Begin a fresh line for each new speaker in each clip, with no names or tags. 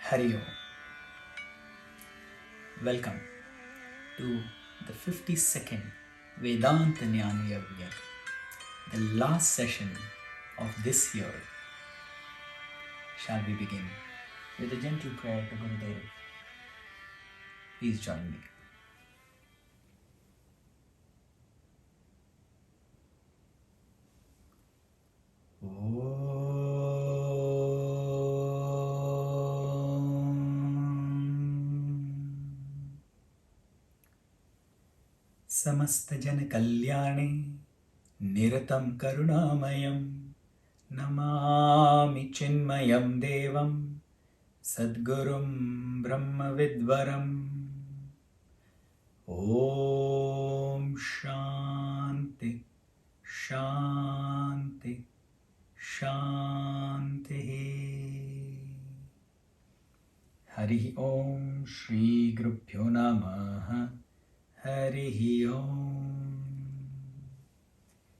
Hari Om. Welcome to the 52nd Vedānta Jñana Yajña, the last session of this year. Shall we begin with a gentle prayer to Gurudev? Please join me. समस्त जन कल्याणे निरतं करुणामयं नमामि चिन्मयं देवं सद्गुरुं ब्रह्मविद्वरम् ॐ शान्ति शान्ति शान्तिः। हरि ओम श्री गुरुभ्यो नमः। Hari Om.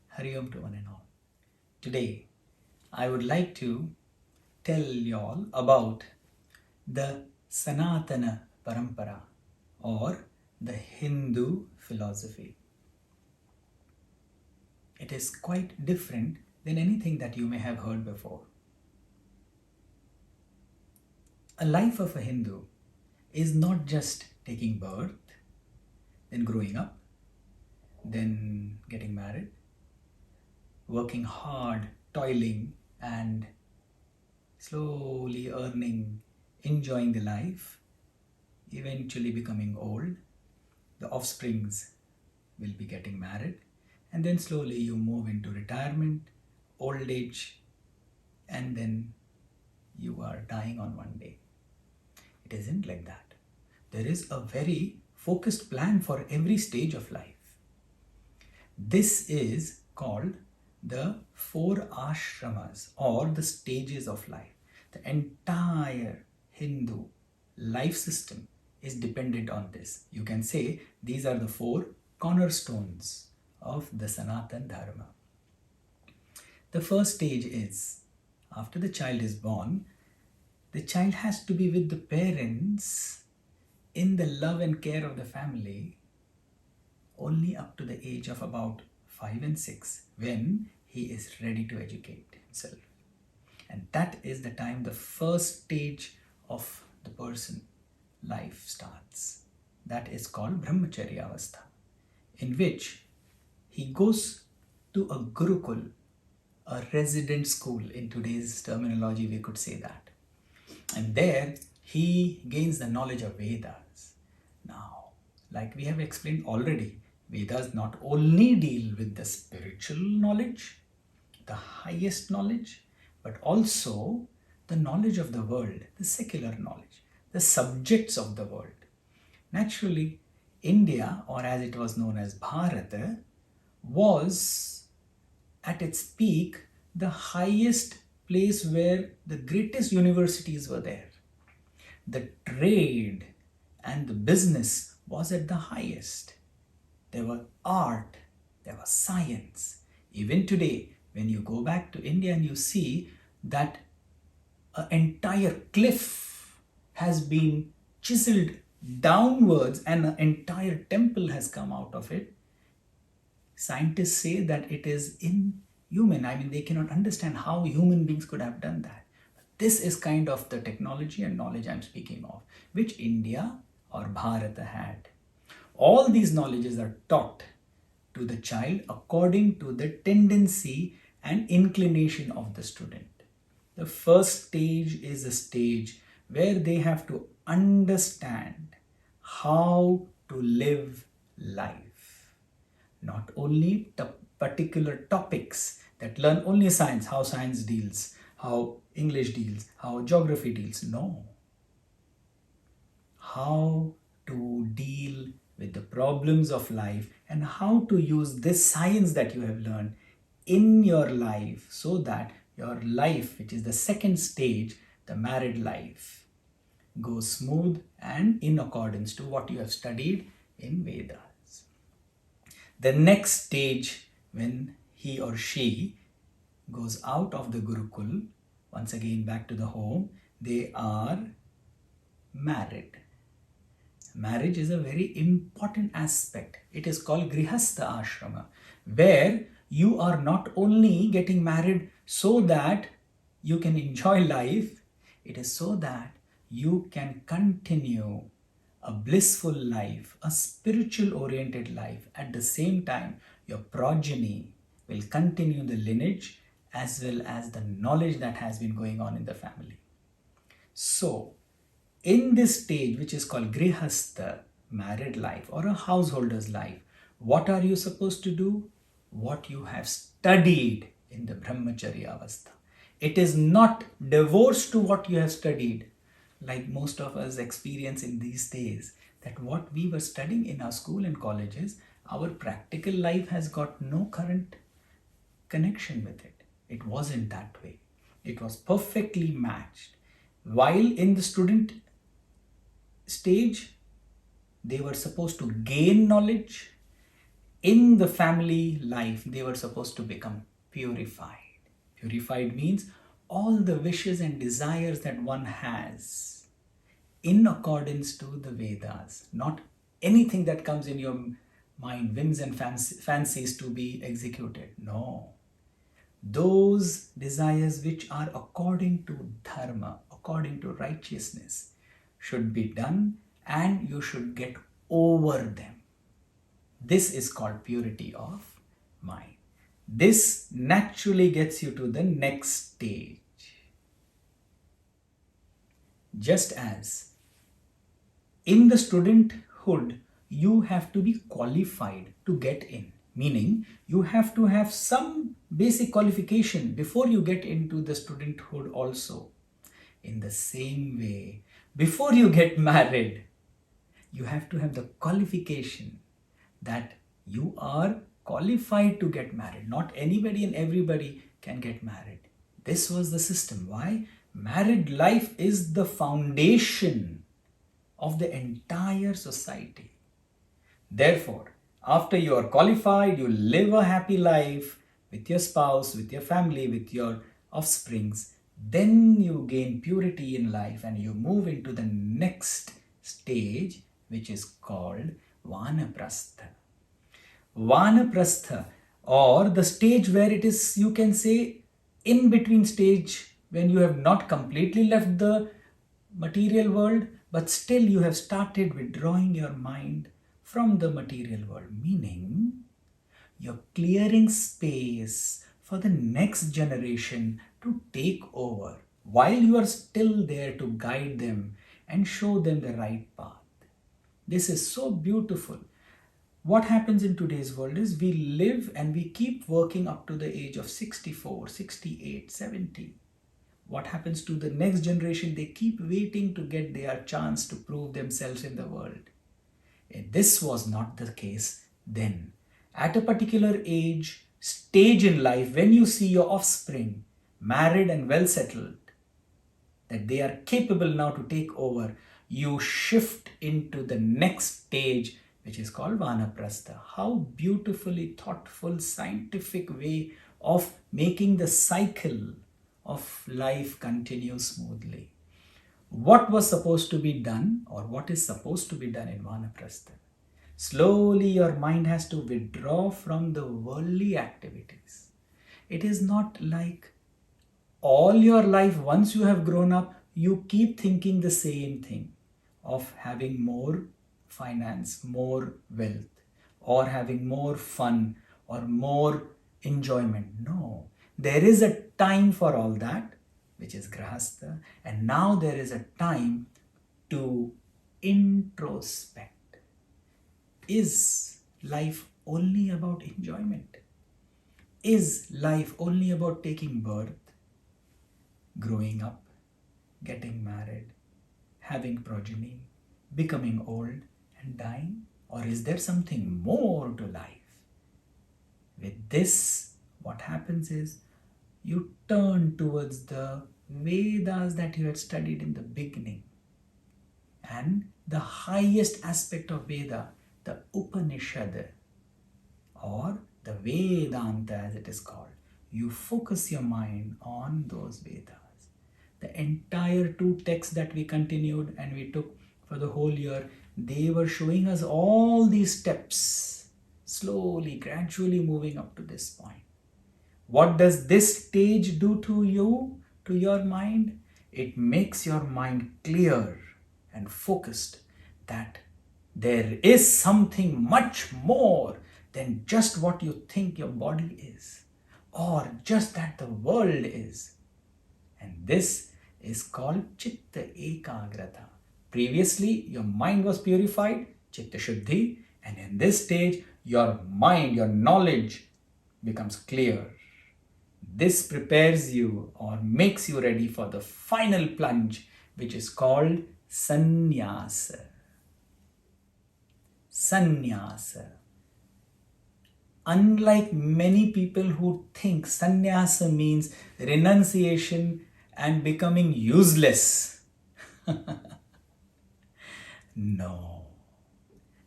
Hari Om to one and all. Today, I would like to tell you all about the Sanatana Parampara or the Hindu philosophy. It is quite different than anything that you may have heard before. A life of a Hindu is not just taking birth, then growing up, then getting married, working hard, toiling, and slowly earning, enjoying the life, eventually becoming old. The offsprings will be getting married, and then slowly you move into retirement, old age, and then you are dying on one day. It isn't like that. There is a very focused plan for every stage of life. This is called the 4 ashramas or the stages of life. The entire Hindu life system is dependent on this. You can say these are the 4 cornerstones of the Sanatan Dharma. The first stage is, after the child is born, the child has to be with the parents in the love and care of the family only up to the age of about 5 and 6, when he is ready to educate himself. And that is the time the first stage of the person life starts. That is called Brahmacharya Avastha, in which he goes to a Gurukul, a resident school. In today's terminology, we could say that. And there he gains the knowledge of Vedas. Now, like we have explained already, Vedas not only deal with the spiritual knowledge, the highest knowledge, but also the knowledge of the world, the secular knowledge, the subjects of the world. Naturally, India, or as it was known as Bharata, was at its peak the highest place where the greatest universities were there. The trade and the business was at the highest. There was art, there was science. Even today, when you go back to India and you see that an entire cliff has been chiseled downwards and an entire temple has come out of it, scientists say that it is inhuman. I mean, they cannot understand how human beings could have done that. This is kind of the technology and knowledge I'm speaking of, which India or Bharata had. All these knowledges are taught to the child according to the tendency and inclination of the student. The first stage is a stage where they have to understand how to live life. Not only particular topics that learn only science, how science deals, how English deals, how geography deals. No. How to deal with the problems of life and how to use this science that you have learned in your life so that your life, which is the second stage, the married life, goes smooth and in accordance to what you have studied in Vedas. The next stage, when he or she goes out of the Gurukul, once again back to the home, they are married. Marriage is a very important aspect. It is called Grihastha Ashrama, where you are not only getting married so that you can enjoy life, it is so that you can continue a blissful life, a spiritual oriented life. At the same time, your progeny will continue the lineage as well as the knowledge that has been going on in the family. So, in this stage, which is called Grihastha, married life or a householder's life, what are you supposed to do? What you have studied in the Brahmacharya Avastha. It is not divorced to what you have studied, like most of us experience in these days, that what we were studying in our school and colleges, our practical life has got no current connection with it. It wasn't that way. It was perfectly matched. While in the student stage, they were supposed to gain knowledge. In the family life, they were supposed to become purified. Purified means all the wishes and desires that one has in accordance to the Vedas, not anything that comes in your mind, whims and fancies to be executed. No. Those desires which are according to dharma, according to righteousness, should be done, and you should get over them. This is called purity of mind. This naturally gets you to the next stage. Just as in the studenthood, you have to be qualified to get in, meaning you have to have some basic qualification before you get into the studenthood also. In the same way, before you get married, you have to have the qualification that you are qualified to get married. Not anybody and everybody can get married. This was the system. Why? Married life is the foundation of the entire society. Therefore, after you are qualified, you live a happy life with your spouse, with your family, with your offsprings. Then you gain purity in life and you move into the next stage, which is called Vanaprastha. Vanaprastha, or the stage where it is, you can say, in between stage, when you have not completely left the material world, but still you have started withdrawing your mind from the material world, meaning you're clearing space for the next generation to take over while you are still there to guide them and show them the right path. This is so beautiful. What happens in today's world is we live and we keep working up to the age of 64, 68, 70. What happens to the next generation? They keep waiting to get their chance to prove themselves in the world. And this was not the case then. At a particular age, stage in life, when you see your offspring married and well settled, that they are capable now to take over, you shift into the next stage, which is called Vanaprastha. How beautifully thoughtful, scientific way of making the cycle of life continue smoothly. What was supposed to be done, or what is supposed to be done in Vanaprastha? Slowly your mind has to withdraw from the worldly activities. It is not like all your life, once you have grown up, you keep thinking the same thing of having more finance, more wealth, or having more fun or more enjoyment. No, there is a time for all that, which is grahastha, and now there is a time to introspect. Is life only about enjoyment? Is life only about taking birth, growing up, getting married, having progeny, becoming old and dying? Or is there something more to life? With this, what happens is you turn towards the Vedas that you had studied in the beginning. And the highest aspect of Veda, the Upanishad, or the Vedānta as it is called. You focus your mind on those Vedas. The entire 2 texts that we continued and we took for the whole year, they were showing us all these steps, slowly, gradually moving up to this point. What does this stage do to you, to your mind? It makes your mind clear and focused that there is something much more than just what you think your body is, or just that the world is. And this is called Chitta Ekagrata. Previously, your mind was purified, Chitta Shuddhi, and in this stage, your mind, your knowledge becomes clear. This prepares you or makes you ready for the final plunge, which is called Sannyasa. Sannyasa. Unlike many people who think sannyasa means renunciation and becoming useless. No.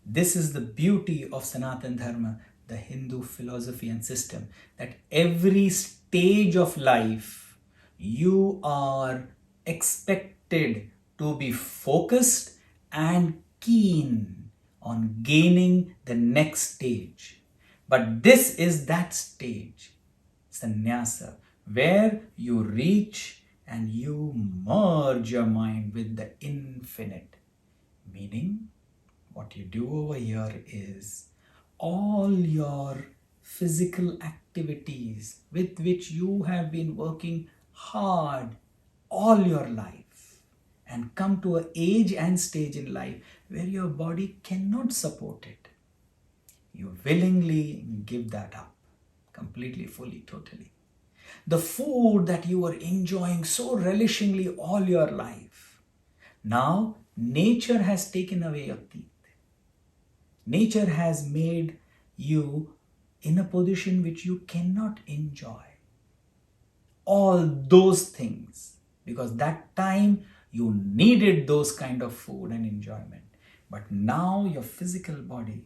This is the beauty of Sanatana Dharma, the Hindu philosophy and system, that every stage of life you are expected to be focused and keen on gaining the next stage. But this is that stage, sannyasa, where you reach and you merge your mind with the infinite. Meaning, what you do over here is all your physical activities with which you have been working hard all your life and come to an age and stage in life where your body cannot support it. You willingly give that up, completely, fully, totally. The food that you were enjoying so relishingly all your life, now nature has taken away your teeth. Nature has made you in a position which you cannot enjoy all those things, because that time you needed those kind of food and enjoyment. But now your physical body,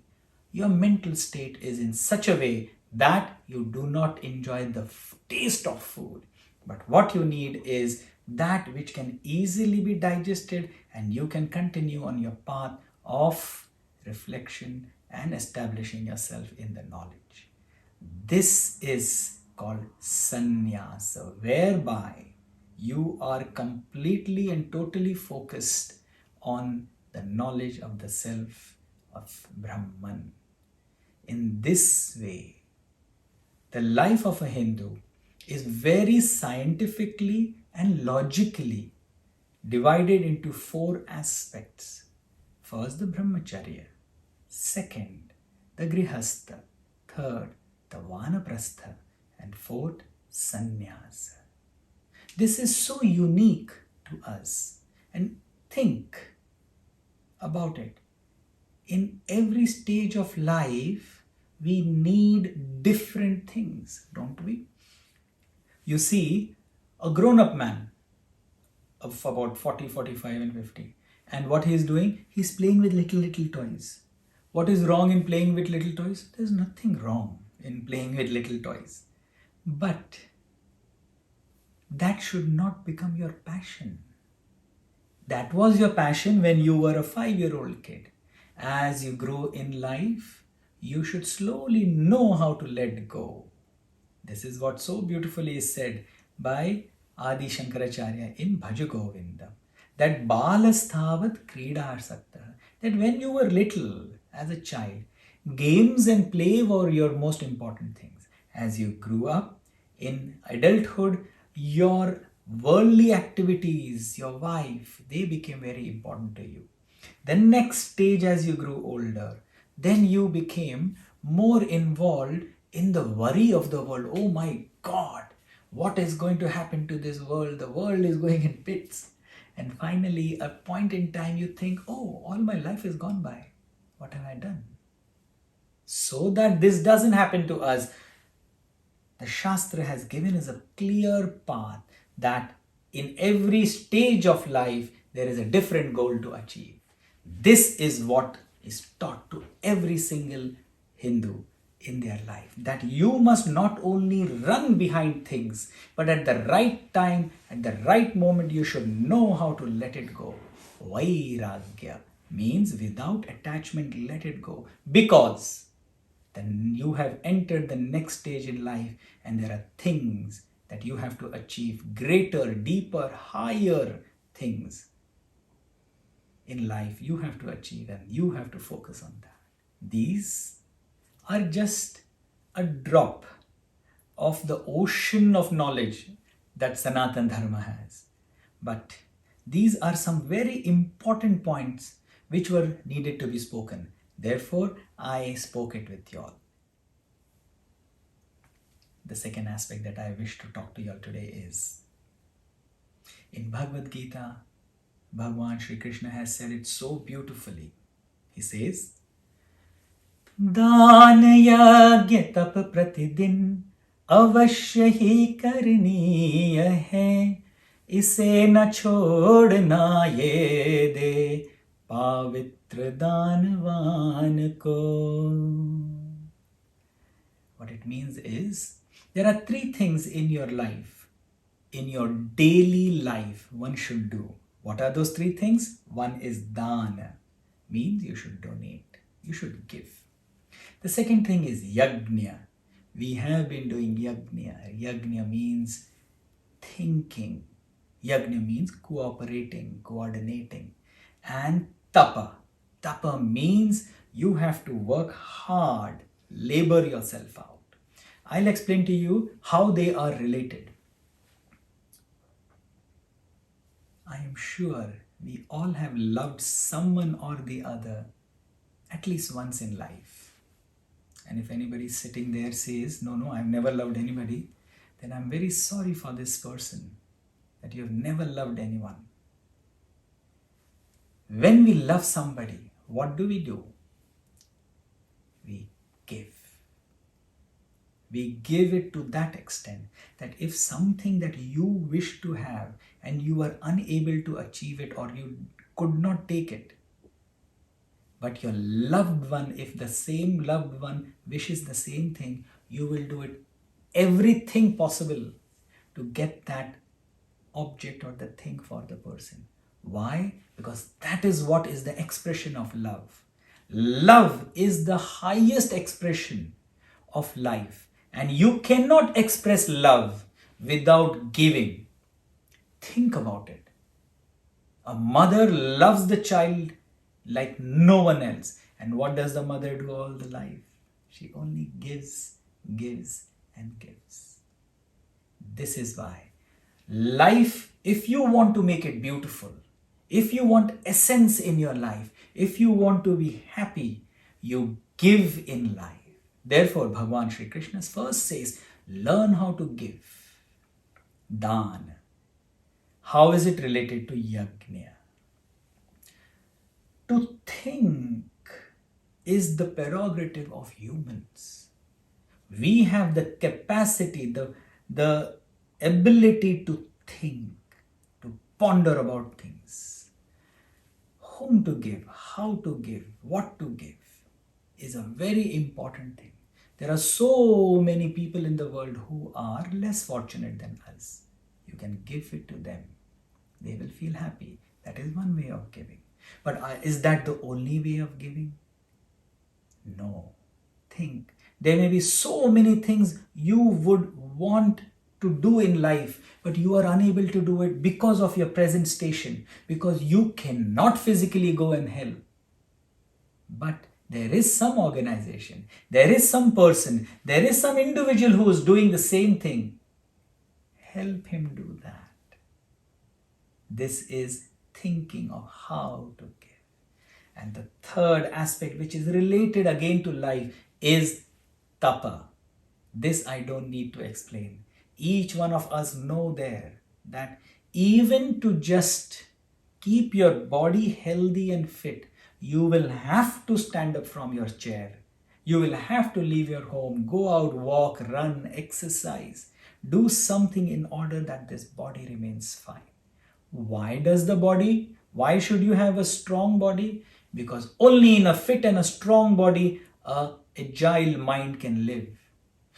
your mental state is in such a way that you do not enjoy the taste of food. But what you need is that which can easily be digested, and you can continue on your path of reflection and establishing yourself in the knowledge. This is called sannyasa, whereby you are completely and totally focused on the knowledge of the self, of Brahman. In this way, the life of a Hindu is very scientifically and logically divided into 4 aspects. First, the brahmacharya. Second, the grihastha. Third, the vanaprastha. And fourth, sannyasa. This is so unique to us. And think about it. In every stage of life, we need different things, don't we? You see, a grown-up man of about 40, 45 and 50. And what he is doing? He's playing with little toys. What is wrong in playing with little toys? There's nothing wrong in playing with little toys. But that should not become your passion. That was your passion when you were a 5-year-old kid. As you grow in life, you should slowly know how to let go. This is what so beautifully is said by Adi Shankaracharya in Bhaja Govinda. That balasthavat kridar sakta. That when you were little, as a child, games and play were your most important things. As you grew up in adulthood, your worldly activities, your wife, they became very important to you. The next stage, as you grew older, then you became more involved in the worry of the world. Oh my God, what is going to happen to this world? The world is going in pits. And finally, a point in time you think, oh, all my life is gone by. What have I done? So that this doesn't happen to us, the Shastra has given us a clear path that in every stage of life, there is a different goal to achieve. This is what is taught to every single Hindu in their life. That you must not only run behind things, but at the right time, at the right moment, you should know how to let it go. Vairagya means without attachment, let it go. Because then you have entered the next stage in life, and there are things that you have to achieve, greater, deeper, higher things in life you have to achieve, and you have to focus on that. These are just a drop of the ocean of knowledge that Sanatana Dharma has. But these are some very important points which were needed to be spoken. Therefore, I spoke it with you all. The second aspect that I wish to talk to you all today is, in Bhagavad Gita, Bhagwan Shri Krishna has said it so beautifully. He says, दान यज्ञ तप प्रतिदिन अवश्य ही करनीय है, इसे न छोड़ना ये दे पवित्र दानवान को. What it means is, there are three things in your life, in your daily life, one should do. What are those three things? One is dana, means you should donate, you should give. The second thing is yajna. We have been doing yajna. Yajna means thinking. Yajna means cooperating, coordinating. And tapa. Tapa means you have to work hard, labor yourself out. I'll explain to you how they are related. I am sure we all have loved someone or the other at least once in life. And if anybody sitting there says, no, I've never loved anybody, then I'm very sorry for this person that you have never loved anyone. When we love somebody, what do? We give. We give it to that extent that if something that you wish to have and you are unable to achieve it, or you could not take it, but your loved one, if the same loved one wishes the same thing, you will do it everything possible to get that object or the thing for the person. Why? Because that is what is the expression of love. Love is the highest expression of life, and you cannot express love without giving. Think about it. A mother loves the child like no one else. And what does the mother do all the life? She only gives, gives, and gives. This is why life, if you want to make it beautiful, if you want essence in your life, if you want to be happy, you give in life. Therefore, Bhagwan Shri Krishna first says, learn how to give. Dan. How is it related to yajna? To think is the prerogative of humans. We have the capacity, the ability to think, to ponder about things. Whom to give, how to give, what to give is a very important thing. There are so many people in the world who are less fortunate than us. You can give it to them. They will feel happy. That is one way of giving. But is that the only way of giving? No. Think. There may be so many things you would want to do in life, but you are unable to do it because of your present station, because you cannot physically go and help. But there is some organization, there is some person, there is some individual who is doing the same thing. Help him do that. This is thinking of how to give. And the third aspect, which is related again to life, is tapa. This I don't need to explain. Each one of us know there that even to just keep your body healthy and fit, you will have to stand up from your chair. You will have to leave your home, go out, walk, run, exercise. Do something in order that this body remains fine. Why should you have a strong body? Because only in a fit and a strong body, a agile mind can live.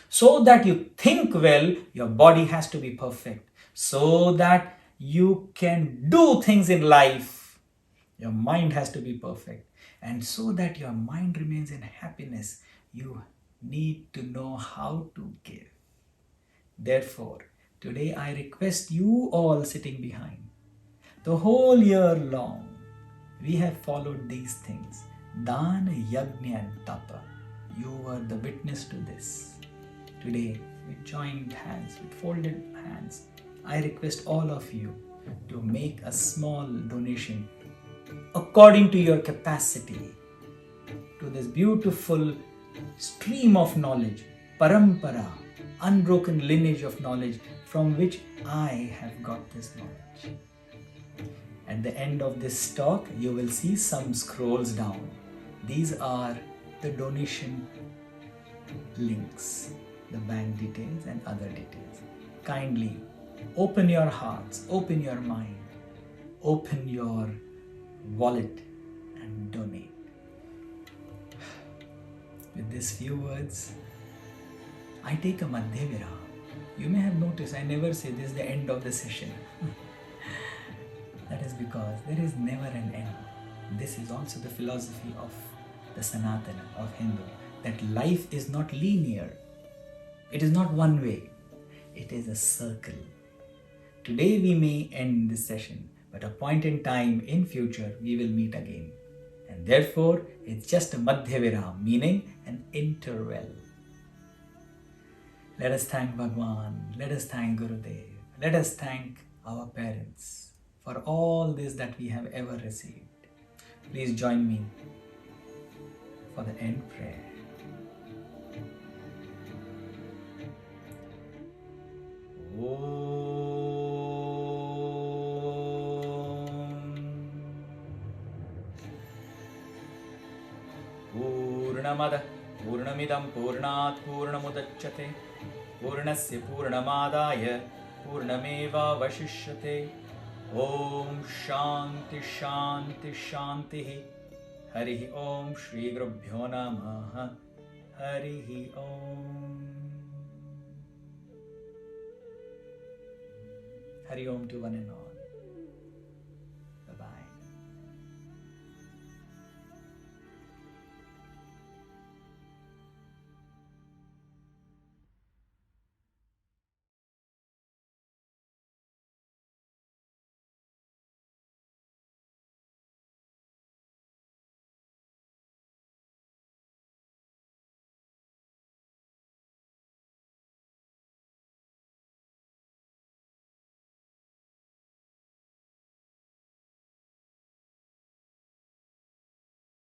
So that you think well, your body has to be perfect. So that you can do things in life, your mind has to be perfect. And so that your mind remains in happiness, you need to know how to give. Therefore, today I request you all sitting behind, the whole year long, we have followed these things. Dana, Yajna and Tapa. You were the witness to this. Today, with joined hands, with folded hands, I request all of you to make a small donation according to your capacity to this beautiful stream of knowledge, parampara, unbroken lineage of knowledge from which I have got this knowledge. At the end of this talk, you will see some scrolls down. These are the donation links, the bank details and other details. Kindly open your hearts, open your mind, open your wallet and donate. With these few words, I take a Madhyavira. You may have noticed I never say this is the end of the session. That is because there is never an end. This is also the philosophy of the Sanatana, of Hindu, that life is not linear. It is not one way. It is a circle. Today we may end this session, but a point in time in future we will meet again. And therefore, it's just a Madhyavira, meaning an interval. Let us thank Bhagwan, let us thank Gurudev, let us thank our parents for all this that we have ever received. Please join me for the end prayer. Purnamada Purnamidam Purnat Purnamudachyate Purnasya Purnamadaya Purnameva Vashishyate. Om Shanti Shanti Shanti. Harihi Om Shri Gurubhyo Namaha. Harihi Om. Hari Om to one and all.